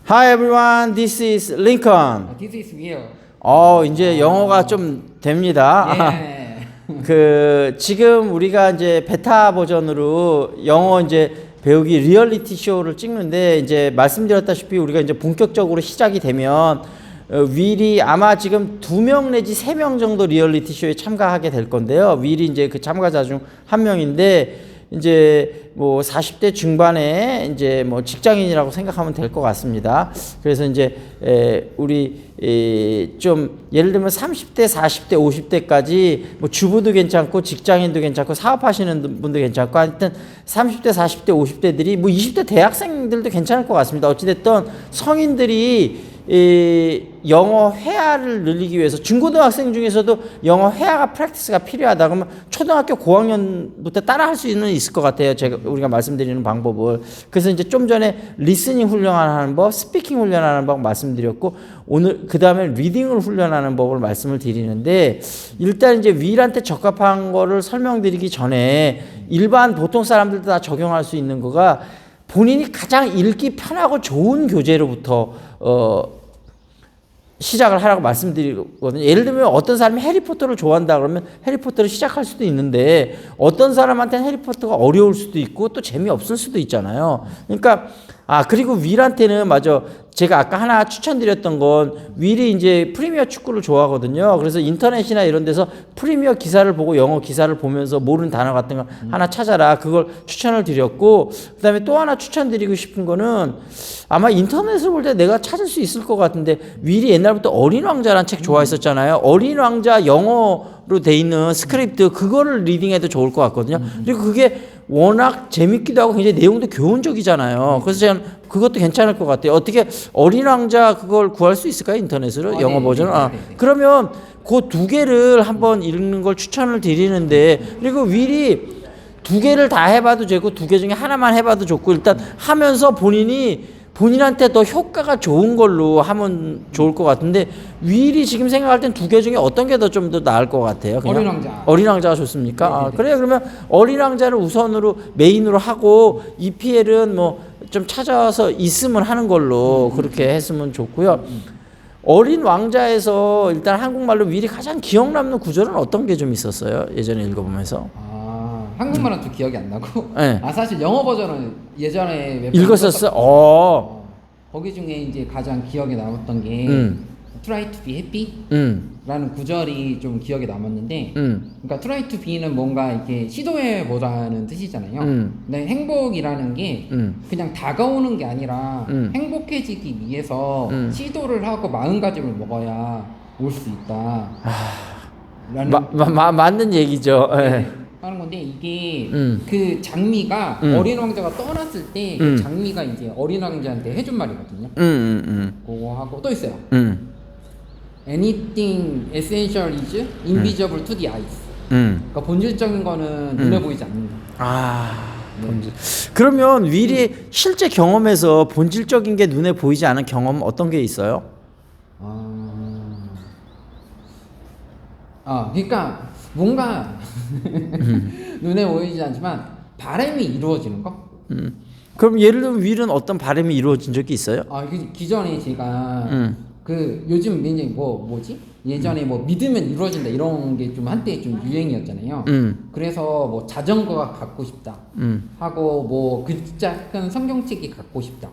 Hi everyone, this is Lincoln. This is Will. 이제 영어가 좀 됩니다. 예. 지금 우리가 이제 베타 버전으로 영어 이제 배우기 리얼리티 쇼를 찍는데, 이제 말씀드렸다시피 우리가 이제 본격적으로 시작이 되면 윌이 아마 지금 2명 내지 3명 정도 리얼리티 쇼에 참가하게 될 건데요. 윌이 이제 그 참가자 중 한 명인데, 이제 뭐 40대 중반에 이제 뭐 직장인이라고 생각하면 될 것 같습니다. 그래서 이제 우리 좀 예를 들면 30대, 40대, 50대까지 뭐 주부도 괜찮고 직장인도 괜찮고 사업하시는 분도 괜찮고, 하여튼 30대, 40대, 50대들이 뭐 20대 대학생들도 괜찮을 것 같습니다. 어찌됐든 성인들이 영어 회화를 늘리기 위해서 중고등학생 중에서도 영어 회화가 프랙티스가 필요하다 그러면 초등학교 고학년부터 따라 할 수 있을 것 같아요. 우리가 말씀드리는 방법을. 그래서 이제 좀 전에 리스닝 훈련하는 법, 스피킹 훈련하는 법 말씀드렸고, 오늘 그 다음에 리딩을 훈련하는 법을 말씀을 드리는데, 일단 이제 윌한테 적합한 거를 설명드리기 전에 일반 보통 사람들도 다 적용할 수 있는 거가, 본인이 가장 읽기 편하고 좋은 교재로부터 시작을 하라고 말씀드리거든요. 예를 들면 어떤 사람이 해리포터를 좋아한다 그러면 해리포터를 시작할 수도 있는데, 어떤 사람한테는 해리포터가 어려울 수도 있고 또 재미없을 수도 있잖아요. 그러니까 그리고 윌한테는 제가 아까 하나 추천드렸던 건, 윌이 이제 프리미어 축구를 좋아하거든요. 그래서 인터넷이나 이런 데서 프리미어 기사를 보고 영어 기사를 보면서 모르는 단어 같은 거 하나 찾아라, 그걸 추천을 드렸고, 그 다음에 또 하나 추천드리고 싶은 거는, 아마 인터넷을 볼 때 내가 찾을 수 있을 것 같은데, 윌이 옛날부터 어린 왕자라는 책 좋아했었잖아요. 어린 왕자 영어로 돼 있는 스크립트, 그거를 리딩해도 좋을 것 같거든요. 그리고 그게 워낙 재밌기도 하고 굉장히 내용도 교훈적이잖아요. 그래서 저는 그것도 괜찮을 것 같아요. 어떻게 어린 왕자 그걸 구할 수 있을까요? 인터넷으로? 영어 버전? 그러면 그 두 개를 한번 읽는 걸 추천을 드리는데, 그리고 윌이 두 개를 다 해봐도 되고 두 개 중에 하나만 해봐도 좋고, 일단 하면서 본인한테 더 효과가 좋은 걸로 하면 좋을 것 같은데, 윌이 지금 생각할 땐 두 개 중에 어떤 게 좀 더 나을 것 같아요? 그냥 어린 왕자. 어린 왕자가 좋습니까? 그래요. 그러면 어린 왕자를 우선으로 메인으로 하고, EPL은 뭐 좀 찾아서 있으면 하는 걸로 그렇게 했으면 좋고요. 어린 왕자에서 일단 한국말로 윌이 가장 기억 남는 구절은 어떤 게 좀 있었어요? 예전에 읽어보면서. 한국말은 좀 기억이 안 나고. 네. 사실 영어 버전은 예전에 읽었었어. 거기 중에 이제 가장 기억에 남았던 게 Try to be happy 라는 구절이 좀 기억에 남았는데, 그러니까 Try to be는 뭔가 이렇게 시도해 보자는 뜻이잖아요. 근데 행복이라는 게 그냥 다가오는 게 아니라 행복해지기 위해서 시도를 하고 마음가짐을 먹어야 올 수 있다 라는 맞는 얘기죠. 네. 하는 건데, 이게 그 장미가 어린 왕자가 떠났을 때 그 장미가 이제 어린 왕자한테 해준 말이거든요. 그거 하고 또 있어요. Anything essential is invisible to the eyes. 그러니까 본질적인 거는 눈에 보이지 않는다. 본질. 그러면 윌이 실제 경험에서 본질적인 게 눈에 보이지 않은 경험 어떤 게 있어요? 그러니까 뭔가 눈에 보이지 않지만 바람이 이루어지는 거? 그럼 예를 들면 윌은 어떤 바람이 이루어진 적이 있어요? 기존에 제가 요즘 이제 예전에 뭐 믿으면 이루어진다 이런 게 좀 한때 좀 유행이었잖아요. 그래서 뭐 자전거가 갖고 싶다 하고, 뭐 글자 큰 성경책이 갖고 싶다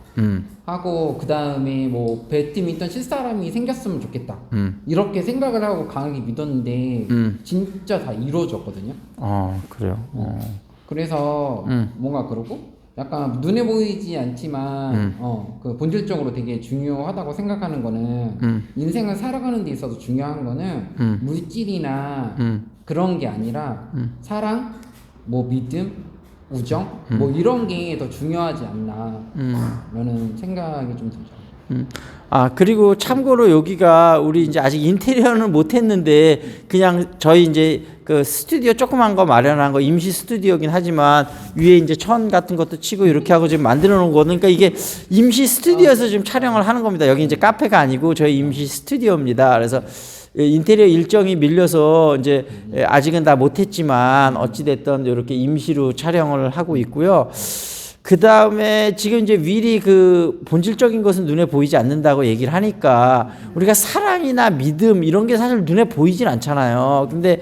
하고, 그 다음에 뭐 배드민턴 칠 사람이 생겼으면 좋겠다 이렇게 생각을 하고 강하게 믿었는데 진짜 다 이루어졌거든요. 그래요. 그래서 뭔가 그러고, 약간 눈에 보이지 않지만 그 본질적으로 되게 중요하다고 생각하는 거는, 인생을 살아가는 데 있어서 중요한 거는 물질이나 그런 게 아니라 사랑, 뭐 믿음, 우정, 뭐 이런 게 더 중요하지 않나 라는 생각이 좀 들죠. 그리고 참고로 여기가 우리 이제 아직 인테리어는 못 했는데, 그냥 저희 이제 그 스튜디오 조그만 거 마련한 거 임시 스튜디오긴 하지만, 위에 이제 천 같은 것도 치고 이렇게 하고 지금 만들어 놓은 거는, 그러니까 이게 임시 스튜디오에서 지금 촬영을 하는 겁니다. 여기 이제 카페가 아니고 저희 임시 스튜디오입니다. 그래서 인테리어 일정이 밀려서 이제 아직은 다 못했지만 어찌됐든 이렇게 임시로 촬영을 하고 있고요. 그 다음에 지금 이제 윌이 그 본질적인 것은 눈에 보이지 않는다고 얘기를 하니까 우리가 사랑이나 믿음 이런 게 사실 눈에 보이진 않잖아요. 근데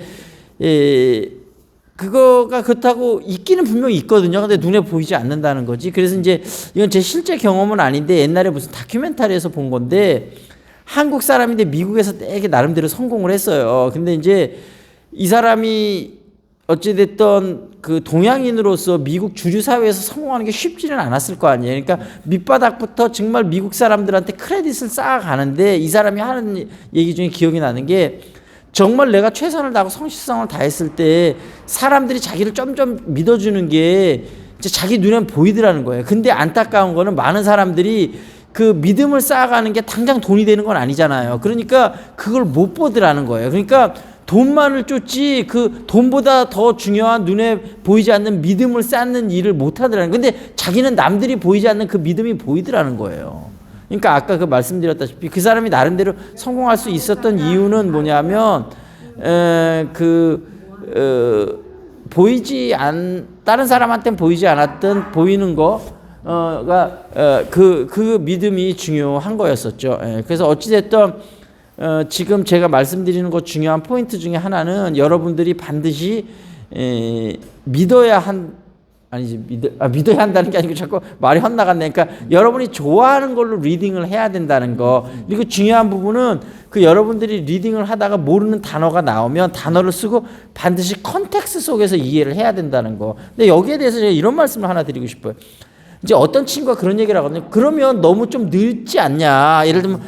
그거가 그렇다고 있기는 분명히 있거든요. 근데 눈에 보이지 않는다는 거지. 그래서 이제 이건 제 실제 경험은 아닌데 옛날에 무슨 다큐멘터리에서 본 건데 한국 사람인데 미국에서 되게 나름대로 성공을 했어요. 근데 이제 이 사람이 어찌됐던 그 동양인으로서 미국 주류 사회에서 성공하는 게 쉽지는 않았을 거 아니에요. 그러니까 밑바닥부터 정말 미국 사람들한테 크레딧을 쌓아가는데 이 사람이 하는 얘기 중에 기억이 나는 게 정말 내가 최선을 다하고 성실성을 다했을 때 사람들이 자기를 점점 믿어주는 게 이제 자기 눈에 보이더라는 거예요. 근데 안타까운 거는 많은 사람들이 그 믿음을 쌓아가는 게 당장 돈이 되는 건 아니잖아요. 그러니까 그걸 못 보더라는 거예요. 그러니까 돈만을 쫓지 그 돈보다 더 중요한 눈에 보이지 않는 믿음을 쌓는 일을 못 하더라는 거예요. 근데 자기는 남들이 보이지 않는 그 믿음이 보이더라는 거예요. 그러니까 아까 그 말씀드렸다시피 그 사람이 나름대로 성공할 수 있었던 이유는 뭐냐면 다른 사람한테는 보이지 않았던 보이는 거가 그 믿음이 중요한 거였었죠. 그래서 어찌됐든 지금 제가 말씀드리는 것 중요한 포인트 중에 하나는 여러분들이 반드시 믿어야 한다는 게 아니고 자꾸 말이 헛나갔네. 그러니까 여러분이 좋아하는 걸로 리딩을 해야 된다는 거. 그리고 중요한 부분은 그 여러분들이 리딩을 하다가 모르는 단어가 나오면 단어를 쓰고 반드시 컨텍스트 속에서 이해를 해야 된다는 거. 근데 여기에 대해서 제가 이런 말씀을 하나 드리고 싶어요. 이제 어떤 친구가 그런 얘기를 하거든요. 그러면 너무 좀 늙지 않냐. 예를 들면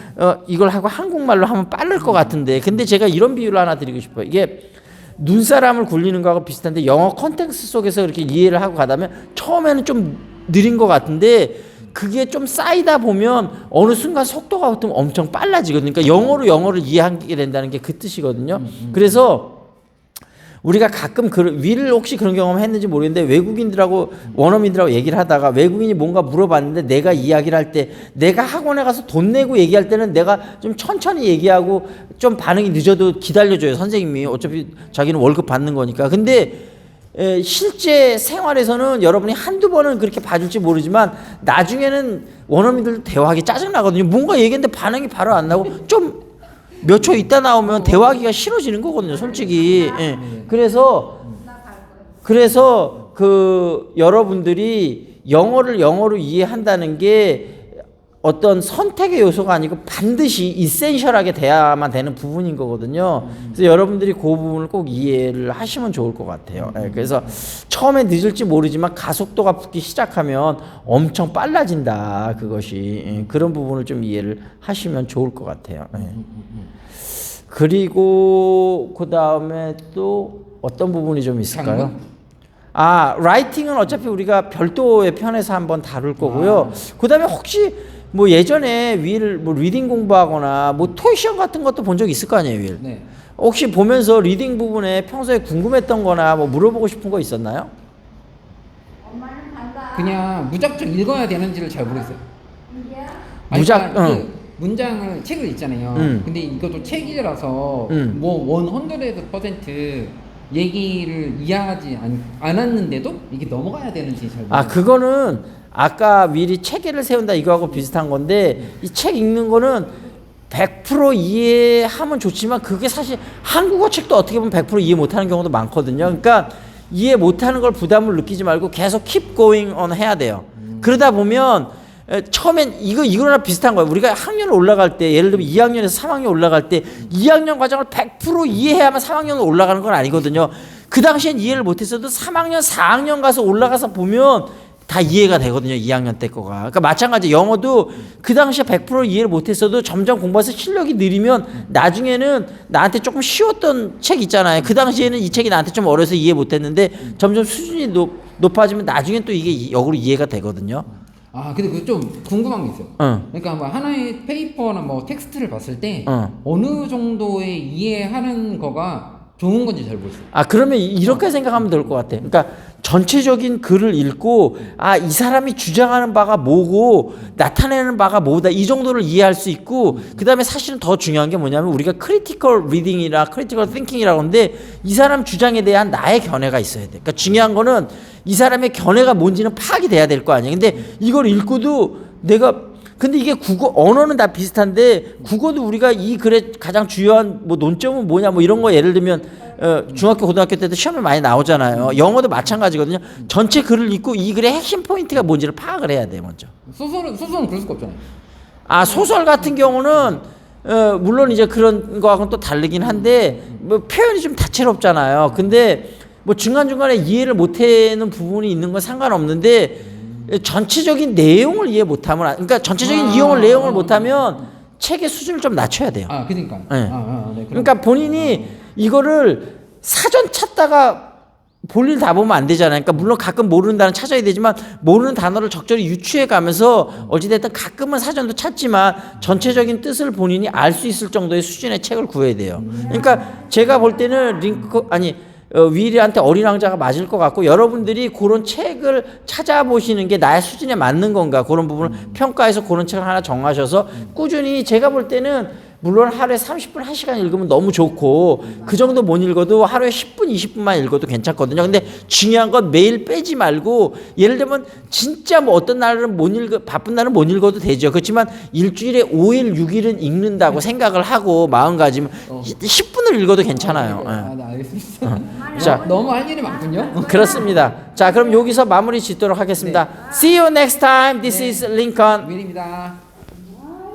이걸 하고 한국말로 하면 빠를 것 같은데. 근데 제가 이런 비유를 하나 드리고 싶어요. 이게 눈사람을 굴리는 거하고 비슷한데 영어 컨텍스트 속에서 이렇게 이해를 하고 가다면 처음에는 좀 느린 것 같은데 그게 좀 쌓이다 보면 어느 순간 속도가 엄청 빨라지거든요. 그러니까 영어를 이해하게 된다는 게 그 뜻이거든요. 그래서 우리가 가끔 윌 혹시 그런 경험 했는지 모르겠는데 외국인들하고 원어민들하고 얘기를 하다가 외국인이 뭔가 물어봤는데 내가 이야기를 할 때 내가 학원에 가서 돈 내고 얘기할 때는 내가 좀 천천히 얘기하고 좀 반응이 늦어도 기다려줘요. 선생님이 어차피 자기는 월급 받는 거니까. 근데 실제 생활에서는 여러분이 한두 번은 그렇게 봐줄지 모르지만 나중에는 원어민들도 대화하기 짜증나거든요. 뭔가 얘기했는데 반응이 바로 안 나고 좀 몇 초 있다 나오면 대화하기가 싫어지는 거거든요, 솔직히. 그래서 그 여러분들이 영어로 이해한다는 게 어떤 선택의 요소가 아니고 반드시 이센셜하게 돼야만 되는 부분인 거거든요. 그래서 여러분들이 그 부분을 꼭 이해를 하시면 좋을 것 같아요. 그래서 처음에 늦을지 모르지만 가속도가 붙기 시작하면 엄청 빨라진다. 그것이 그런 부분을 좀 이해를 하시면 좋을 것 같아요. 그리고 그 다음에 또 어떤 부분이 좀 있을까요? 라이팅은 어차피 우리가 별도의 편에서 한번 다룰 거고요. 그 다음에 혹시 뭐 예전에 뭐 리딩 공부하거나 뭐 토익 시험 같은 것도 본 적 있을 거 아니에요, 윌? 네. 혹시 보면서 리딩 부분에 평소에 궁금했던 거나 뭐 물어보고 싶은 거 있었나요? 그냥 무작정 읽어야 되는지를 잘 모르겠어요. 그 문장을 책을 읽잖아요. 근데 이것도 책이라서 뭐 100% 얘기를 이해하지 않았는데도 이게 넘어가야 되는지 잘 모르겠어요. 그거는 아까 미리 체계를 세운다 이거하고 비슷한 건데 이 책 읽는 거는 100% 이해하면 좋지만 그게 사실 한국어 책도 어떻게 보면 100% 이해 못하는 경우도 많거든요. 그러니까 이해 못하는 걸 부담을 느끼지 말고 계속 keep going on 해야 돼요. 그러다 보면 처음엔 이거랑 비슷한 거예요. 우리가 학년을 올라갈 때 예를 들면 2학년에서 3학년 올라갈 때 2학년 과정을 100% 이해해야만 3학년으로 올라가는 건 아니거든요. 그 당시엔 이해를 못했어도 3학년, 4학년 가서 올라가서 보면 다 이해가 되거든요. 2학년 때 거가. 그러니까 마찬가지 영어도 그 당시에 100% 이해를 못했어도 점점 공부해서 실력이 느리면 나중에는 나한테 조금 쉬웠던 책 있잖아요. 그 당시에는 이 책이 나한테 좀 어려서 이해 못했는데 점점 수준이 높아지면 나중엔 또 이게 역으로 이해가 되거든요. 근데 그 좀 궁금한 게 있어요. 그러니까 뭐 하나의 페이퍼나 뭐 텍스트를 봤을 때 어느 정도의 이해하는 거가 좋은 건지 잘 모르겠어요. 아, 그러면 이렇게 생각하면 될 것 같아. 그러니까 전체적인 글을 읽고, 아, 이 사람이 주장하는 바가 뭐고, 나타내는 바가 뭐다. 이 정도를 이해할 수 있고, 그 다음에 사실은 더 중요한 게 뭐냐면, 우리가 크리티컬 리딩이나 크리티컬 띵킹이라고 하는데, 이 사람 주장에 대한 나의 견해가 있어야 돼. 그러니까 중요한 거는 이 사람의 견해가 뭔지는 파악이 돼야 될 거 아니야. 근데 이걸 읽고도 근데 이게 국어, 언어는 다 비슷한데, 국어도 우리가 이 글의 가장 주요한 뭐 논점은 뭐냐, 뭐 이런 거 예를 들면, 중학교, 고등학교 때도 시험에 많이 나오잖아요. 영어도 마찬가지거든요. 전체 글을 읽고 이 글의 핵심 포인트가 뭔지를 파악을 해야 돼, 먼저. 소설은 그럴 수가 없잖아요. 아, 소설 같은 경우는, 물론 이제 그런 거하고는 또 다르긴 한데, 뭐 표현이 좀 다채롭잖아요. 근데 뭐 중간중간에 이해를 못하는 부분이 있는 건 상관없는데, 전체적인 내용을 이해 못하면, 그러니까 전체적인 내용을 못하면 책의 수준을 좀 낮춰야 돼요. 아, 그러니까. 네. 네, 그러니까 본인이 이거를 사전 찾다가 볼일 다 보면 안 되잖아요. 그러니까 물론 가끔 모르는 단어 찾아야 되지만 모르는 단어를 적절히 유추해 가면서 어찌됐든 가끔은 사전도 찾지만 전체적인 뜻을 본인이 알 수 있을 정도의 수준의 책을 구해야 돼요. 그러니까 제가 볼 때는 위리한테 어린 왕자가 맞을 것 같고, 여러분들이 그런 책을 찾아보시는 게 나의 수준에 맞는 건가, 그런 부분을 평가해서 그런 책을 하나 정하셔서 꾸준히, 제가 볼 때는 물론 하루에 30분, 1시간 읽으면 너무 좋고, 그 정도 못 읽어도 하루에 10분, 20분만 읽어도 괜찮거든요. 근데 중요한 건 매일 빼지 말고, 예를 들면 진짜 뭐 어떤 날은 바쁜 날은 못 읽어도 되죠. 그렇지만 일주일에 5일, 6일은 읽는다고 생각을 하고 마음가짐 10분을 읽어도 괜찮아요. 네, 알겠습니다. 자, 너무 할 일이 많군요. 그렇습니다. 자, 그럼 여기서 마무리 짓도록 하겠습니다. See you next time. This is Lincoln. 윌입니다.